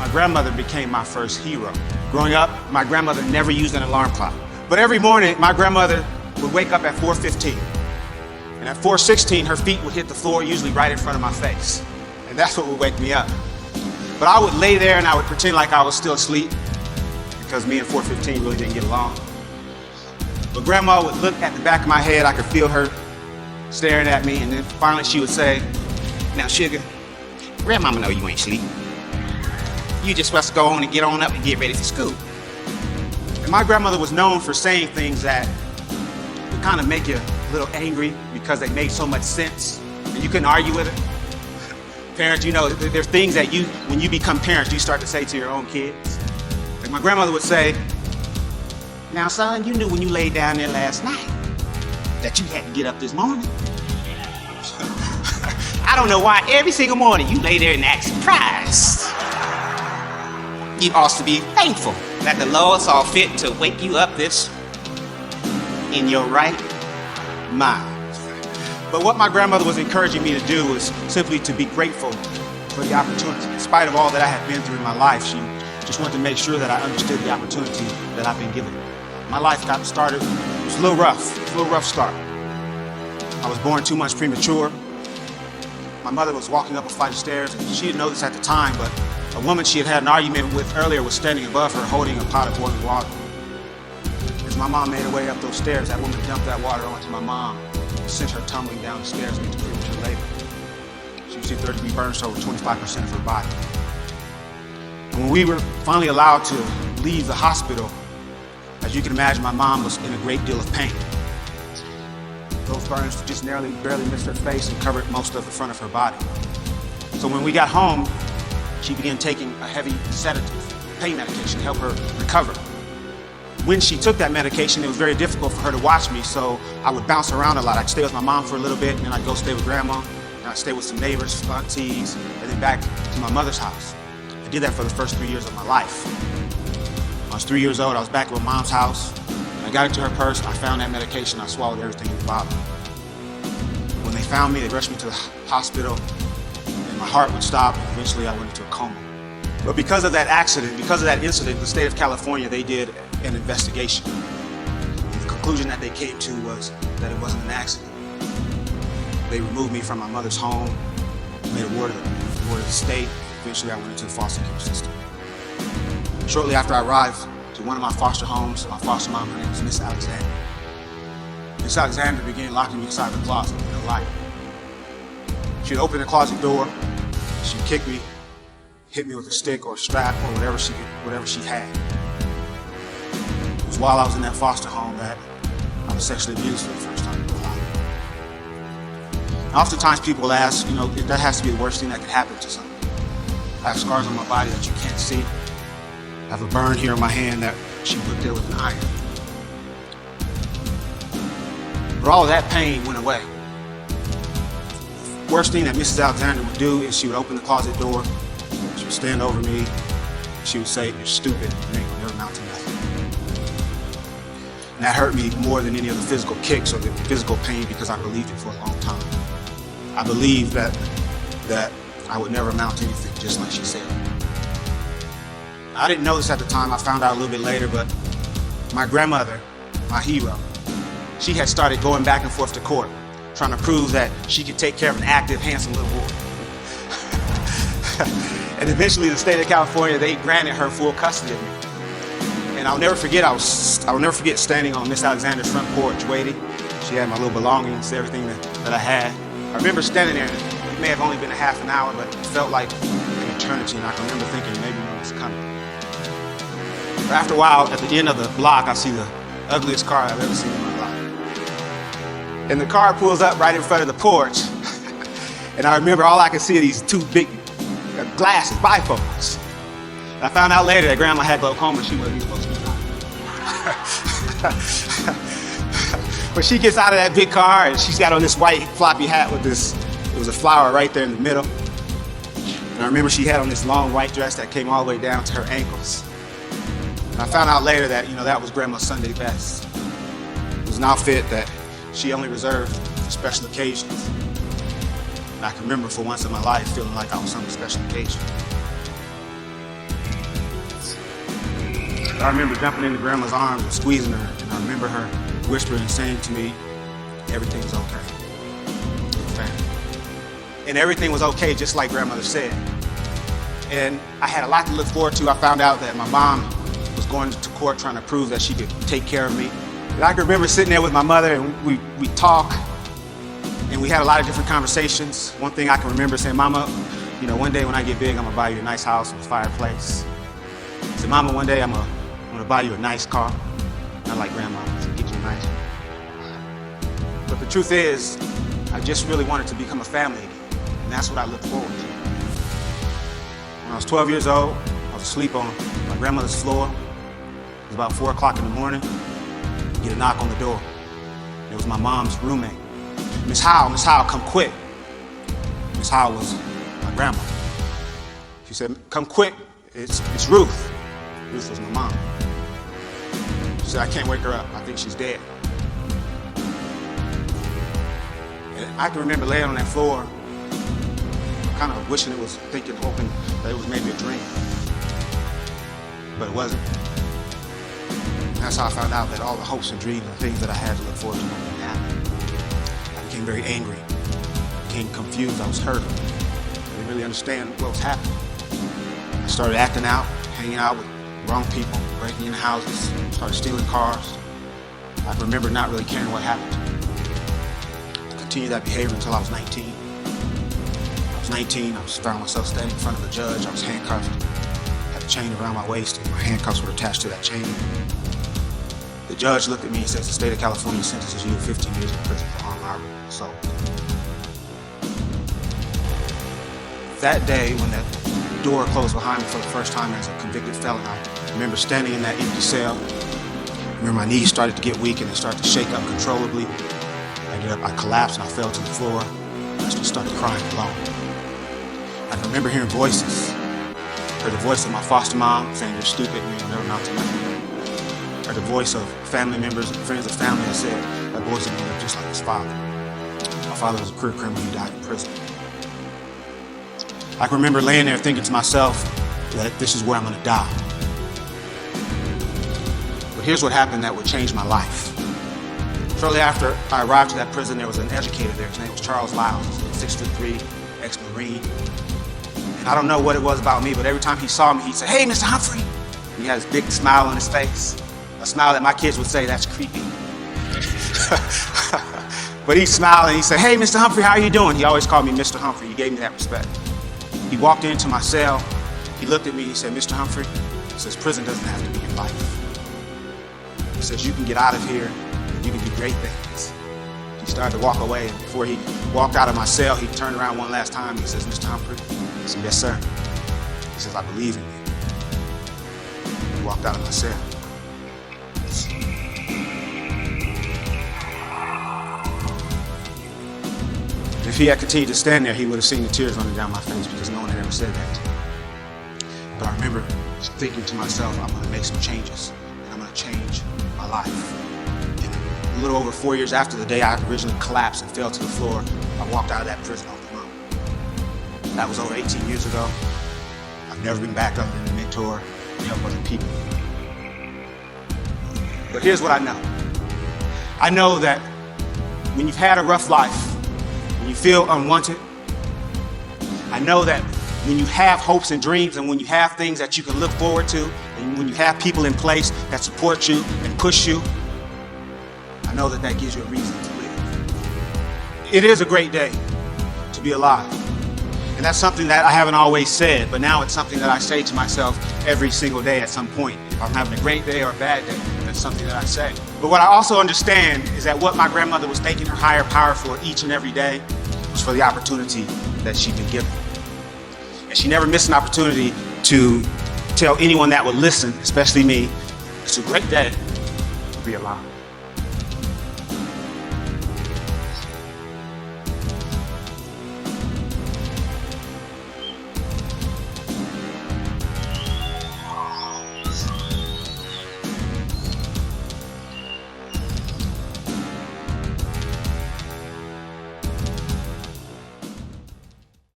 My grandmother became my first hero. Growing up, my grandmother never used an alarm clock. But every morning, my grandmother would wake up at 4:15. And at 4:16, her feet would hit the floor, usually right in front of my face. And that's what would wake me up. But I would lay there and I would pretend like I was still asleep, because me and 4:15 really didn't get along. But grandma would look at the back of my head. I could feel her staring at me. And then finally she would say, "Now, sugar, grandmama know you ain't sleep. You just supposed to go on and get on up and get ready for school." And my grandmother was known for saying things that would kind of make you a little angry because they made so much sense and you couldn't argue with it. Parents, you know, there's things that when you become parents, you start to say to your own kids. Like my grandmother would say, "Now, son, you knew when you laid down there last night that you had to get up this morning. I don't know why every single morning you lay there and act surprised. You ought to be thankful that the Lord saw fit to wake you up in your right mind." But what my grandmother was encouraging me to do was simply to be grateful for the opportunity. In spite of all that I had been through in my life, she just wanted to make sure that I understood the opportunity that I've been given. My life got started, it was a little rough start. I was born 2 months premature. My mother was walking up a flight of stairs, and she didn't know this at the time, but a woman she had had an argument with earlier was standing above her holding a pot of boiling water. As my mom made her way up those stairs, that woman dumped that water onto my mom, sent her tumbling down the stairs into premature labor. She received third-degree burns to over 25% of her body. And when we were finally allowed to leave the hospital, as you can imagine, my mom was in a great deal of pain. Those burns just barely missed her face and covered most of the front of her body. So when we got home, she began taking a heavy sedative, pain medication to help her recover. When she took that medication, it was very difficult for her to watch me, so I would bounce around a lot. I'd stay with my mom for a little bit, and then I'd go stay with grandma, and I'd stay with some neighbors, aunties, and then back to my mother's house. I did that for the first 3 years of my life. When I was 3 years old, I was back at my mom's house. I got into her purse, I found that medication, I swallowed everything in the bottle. When they found me, they rushed me to the hospital, and my heart would stop, and eventually I went into a coma. But because of that accident, because of that incident, the state of California, they did an investigation. The conclusion that they came to was that it wasn't an accident. They removed me from my mother's home, made a ward of the state. Eventually I went into the foster care system. Shortly after I arrived to one of my foster homes, my foster mom, her name was Miss Alexander. Miss Alexander began locking me inside the closet with a light. She'd open the closet door, she'd kick me, hit me with a stick or a strap or whatever she had. It was while I was in that foster home that I was sexually abused for the first time in my life. And oftentimes people will ask, you know, that has to be the worst thing that could happen to someone. I have scars on my body that you can't see. I have a burn here on my hand that she put there with an iron. But all of that pain went away. The worst thing that Mrs. Alexander would do is she would open the closet door, she would stand over me, she would say, "You're stupid, you ain't gonna never amount to nothing." And that hurt me more than any of the physical kicks or the physical pain because I believed it for a long time. I believed that I would never amount to anything, just like she said. I didn't know this at the time, I found out a little bit later, but my grandmother, my hero, she had started going back and forth to court, trying to prove that she could take care of an active, handsome little boy. And eventually the state of California, they granted her full custody of me. And I'll never forget standing on Miss Alexander's front porch waiting. She had my little belongings, everything that I had. I remember standing there, it may have only been a half an hour, but it felt like an eternity, and I can remember thinking maybe no one's coming. But after a while, at the end of the block, I see the ugliest car I've ever seen in my life. And the car pulls up right in front of the porch, and I remember all I could see are these two big glasses, bifocals. And I found out later that grandma had glaucoma, she wasn't even supposed to be driving. But she gets out of that big car and she's got on this white floppy hat with this, it was a flower right there in the middle. And I remember she had on this long white dress that came all the way down to her ankles. And I found out later that, that was grandma's Sunday best. It was an outfit that she only reserved for special occasions. And I can remember for once in my life feeling like I was on a special occasion. I remember jumping into grandma's arms and squeezing her, and I remember her whispering and saying to me, everything's okay. And everything was okay, just like grandmother said. And I had a lot to look forward to. I found out that my mom was going to court trying to prove that she could take care of me. And I can remember sitting there with my mother, and we talk, and we had a lot of different conversations. One thing I can remember saying, Mama, you know, one day when I get big, I'm gonna buy you a nice house with a fireplace. I said, Mama, one day I'm gonna buy you a nice car. Not like grandma, I said, get you a nice one. But the truth is, I just really wanted to become a family again. And that's what I look forward to. When I was 12 years old, I was asleep on my grandmother's floor. It was about 4 o'clock in the morning. I get a knock on the door. It was my mom's roommate. Miss Howell, come quick. Miss Howell was my grandma. She said, come quick, it's Ruth. Ruth was my mom. She said, I can't wake her up, I think she's dead. And I can remember laying on that floor, kind of wishing it was, hoping that it was maybe a dream. But it wasn't. And that's how I found out that all the hopes and dreams and things that I had to look forward to didn't happen. I became very angry, became confused, I was hurt. I didn't really understand what was happening. I started acting out, hanging out with wrong people, breaking into houses, started stealing cars. I can remember not really caring what happened. I continued that behavior until I was 19. I found myself standing in front of a judge. I was handcuffed, had a chain around my waist, and my handcuffs were attached to that chain. The judge looked at me and says, the state of California sentences you to 15 years in prison for armed robbery and assault. That day, when that door closed behind me for the first time as a convicted felon, I remember standing in that empty cell. I remember my knees started to get weak and they started to shake uncontrollably. I collapsed and I fell to the floor. I just started crying alone. I can remember hearing voices. Heard the voice of my foster mom saying, you're stupid and you'll never amount to nothing. Heard the voice of family members and friends of family that said, that boy's gonna end up just like his father. My father was a career criminal, he died in prison. I can remember laying there thinking to myself that this is where I'm gonna die. But here's what happened that would change my life. Shortly after I arrived to that prison, there was an educator there. His name was Charles Lyles. He was 6'3", ex-Marine. And I don't know what it was about me, but every time he saw me, he'd say, hey, Mr. Humphrey. And he had this big smile on his face, a smile that my kids would say, that's creepy. But he smiled and he said, hey, Mr. Humphrey, how are you doing? He always called me Mr. Humphrey. He gave me that respect. He walked into my cell. He looked at me. He said, Mr. Humphrey, he says, prison doesn't have to be your life. He says, you can get out of here and you can do great things. He started to walk away, and before he walked out of my cell, he turned around one last time. He says, Mr. Humphrey, I said, yes, sir. He says, I believe in you. He walked out of my cell. If he had continued to stand there, he would have seen the tears running down my face because no one had ever said that to me. But I remember thinking to myself, I'm going to make some changes, and I'm going to change my life. And a little over 4 years after the day I originally collapsed and fell to the floor, I walked out of that prison on my own. That was over 18 years ago. I've never been back other than a mentor and help other people. But here's what I know. I know that when you've had a rough life, when you feel unwanted, I know that when you have hopes and dreams and when you have things that you can look forward to and when you have people in place that support you and push you, I know that that gives you a reason to live. It is a great day to be alive. And that's something that I haven't always said, but now it's something that I say to myself every single day at some point. If I'm having a great day or a bad day, that's something that I say. But what I also understand is that what my grandmother was thanking her higher power for each and every day was for the opportunity that she'd been given. And she never missed an opportunity to tell anyone that would listen, especially me, it's a great day to be alive.